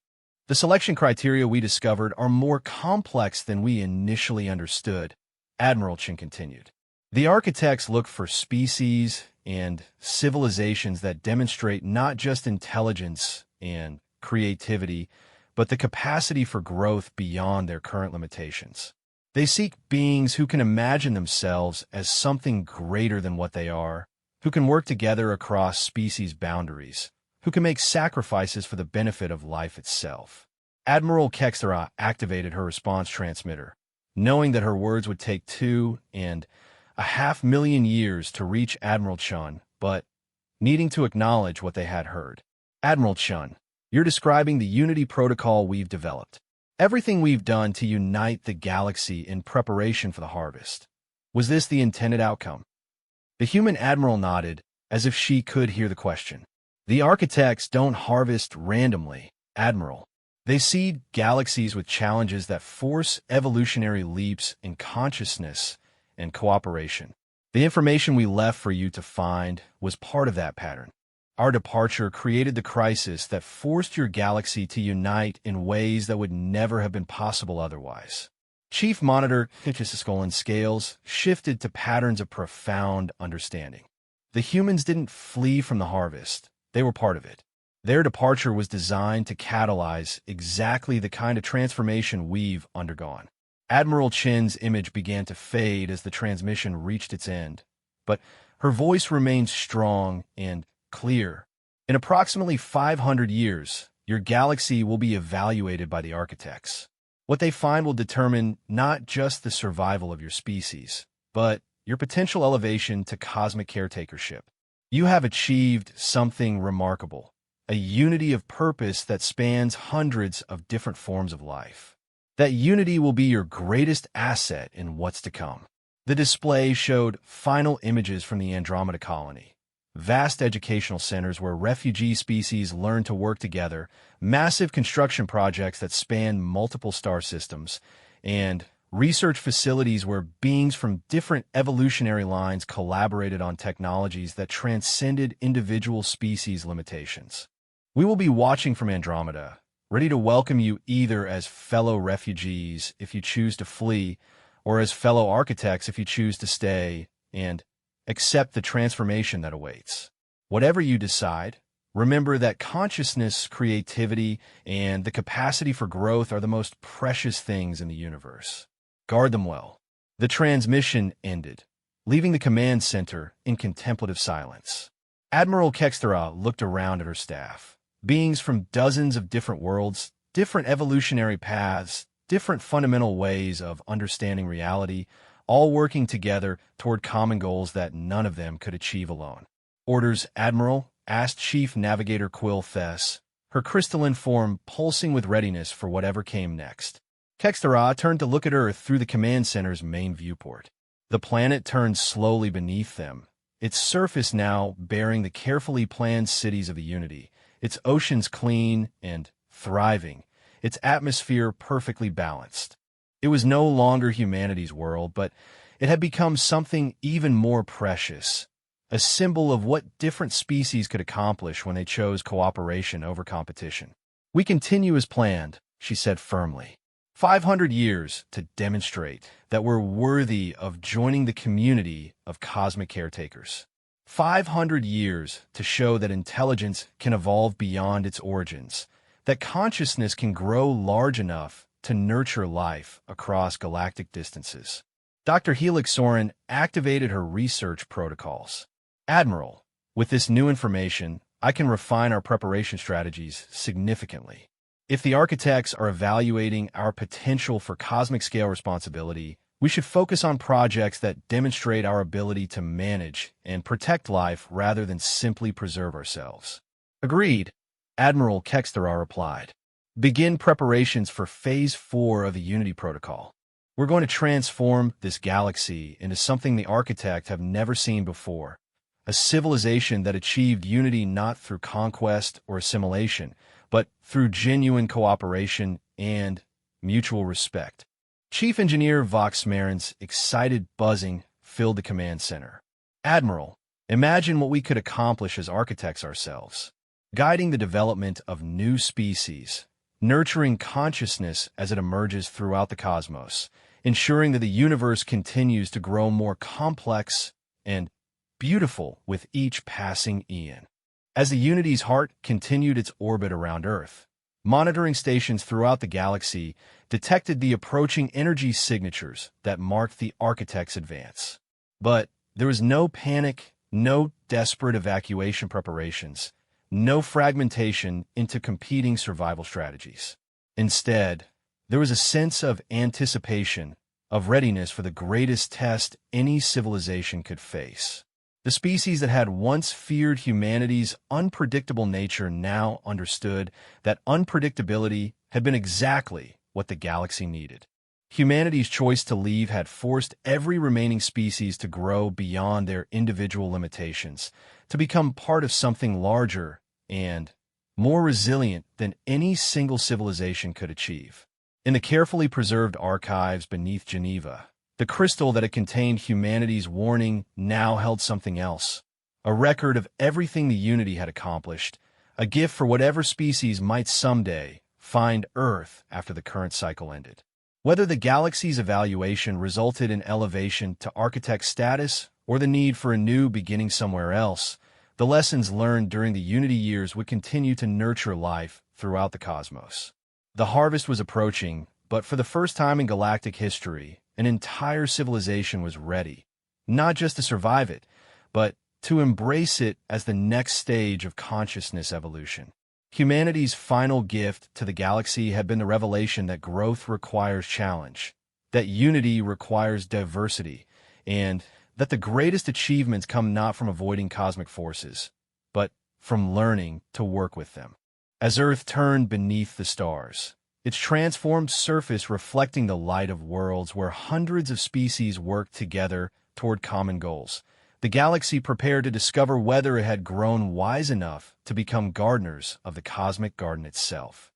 The selection criteria we discovered are more complex than we initially understood, Admiral Chin continued. The architects look for species and civilizations that demonstrate not just intelligence and creativity, but the capacity for growth beyond their current limitations. They seek beings who can imagine themselves as something greater than what they are, who can work together across species boundaries, who can make sacrifices for the benefit of life itself. Admiral Kextera activated her response transmitter, knowing that her words would take 2.5 million years to reach Admiral Chun, but needing to acknowledge what they had heard. Admiral Chun, you're describing the Unity protocol we've developed. Everything we've done to unite the galaxy in preparation for the harvest. Was this the intended outcome? The human admiral nodded, as if she could hear the question. The architects don't harvest randomly, Admiral. They seed galaxies with challenges that force evolutionary leaps in consciousness and cooperation. The information we left for you to find was part of that pattern. Our departure created the crisis that forced your galaxy to unite in ways that would never have been possible otherwise. Chief Monitor Skull's scales shifted to patterns of profound understanding. The humans didn't flee from the harvest. They were part of it. Their departure was designed to catalyze exactly the kind of transformation we've undergone. Admiral Chin's image began to fade as the transmission reached its end, but her voice remained strong and clear. In approximately 500 years, your galaxy will be evaluated by the architects. What they find will determine not just the survival of your species, but your potential elevation to cosmic caretakership. You have achieved something remarkable, a unity of purpose that spans hundreds of different forms of life. That unity will be your greatest asset in what's to come. The display showed final images from the Andromeda colony. Vast educational centers where refugee species learn to work together, massive construction projects that span multiple star systems, and research facilities where beings from different evolutionary lines collaborated on technologies that transcended individual species limitations. We will be watching from Andromeda, ready to welcome you either as fellow refugees if you choose to flee, or as fellow architects if you choose to stay and accept the transformation that awaits. Whatever you decide, remember that consciousness, creativity, and the capacity for growth are the most precious things in the universe. Guard them well. The transmission ended, leaving the command center in contemplative silence. Admiral Kextera looked around at her staff. Beings from dozens of different worlds, different evolutionary paths, different fundamental ways of understanding reality, all working together toward common goals that none of them could achieve alone. Orders, Admiral, asked Chief Navigator Quill Thess, her crystalline form pulsing with readiness for whatever came next. Kextera turned to look at Earth through the command center's main viewport. The planet turned slowly beneath them, its surface now bearing the carefully planned cities of the Unity, its oceans clean and thriving, its atmosphere perfectly balanced. It was no longer humanity's world, but it had become something even more precious, a symbol of what different species could accomplish when they chose cooperation over competition. We continue as planned, she said firmly. 500 years to demonstrate that we're worthy of joining the community of cosmic caretakers. 500 years to show that intelligence can evolve beyond its origins, that consciousness can grow large enough to nurture life across galactic distances. Dr. Helix Soren activated her research protocols. Admiral, with this new information, I can refine our preparation strategies significantly. If the architects are evaluating our potential for cosmic scale responsibility, We should focus on projects that demonstrate our ability to manage and protect life rather than simply preserve ourselves. Agreed, Admiral Kexterar replied. Begin preparations for Phase 4 of the Unity Protocol. We're going to transform this galaxy into something the architects have never seen before, a civilization that achieved unity not through conquest or assimilation, but through genuine cooperation and mutual respect. Chief Engineer Vox Marin's excited buzzing filled the command center. Admiral, imagine what we could accomplish as architects ourselves, guiding the development of new species, nurturing consciousness as it emerges throughout the cosmos, ensuring that the universe continues to grow more complex and beautiful with each passing eon. As the Unity's heart continued its orbit around Earth, monitoring stations throughout the galaxy detected the approaching energy signatures that marked the architect's advance. But there was no panic, no desperate evacuation preparations, no fragmentation into competing survival strategies. Instead, there was a sense of anticipation, of readiness for the greatest test any civilization could face. The species that had once feared humanity's unpredictable nature now understood that unpredictability had been exactly what the galaxy needed. Humanity's choice to leave had forced every remaining species to grow beyond their individual limitations, to become part of something larger and more resilient than any single civilization could achieve. In the carefully preserved archives beneath Geneva, the crystal that had contained humanity's warning now held something else, a record of everything the Unity had accomplished, a gift for whatever species might someday find Earth after the current cycle ended. Whether the galaxy's evaluation resulted in elevation to architect status or the need for a new beginning somewhere else, the lessons learned during the Unity years would continue to nurture life throughout the cosmos. The harvest was approaching, but for the first time in galactic history, an entire civilization was ready, not just to survive it, but to embrace it as the next stage of consciousness evolution. Humanity's final gift to the galaxy had been the revelation that growth requires challenge, that unity requires diversity, and that the greatest achievements come not from avoiding cosmic forces, but from learning to work with them. As Earth turned beneath the stars, its transformed surface reflecting the light of worlds where hundreds of species worked together toward common goals, the galaxy prepared to discover whether it had grown wise enough to become gardeners of the cosmic garden itself.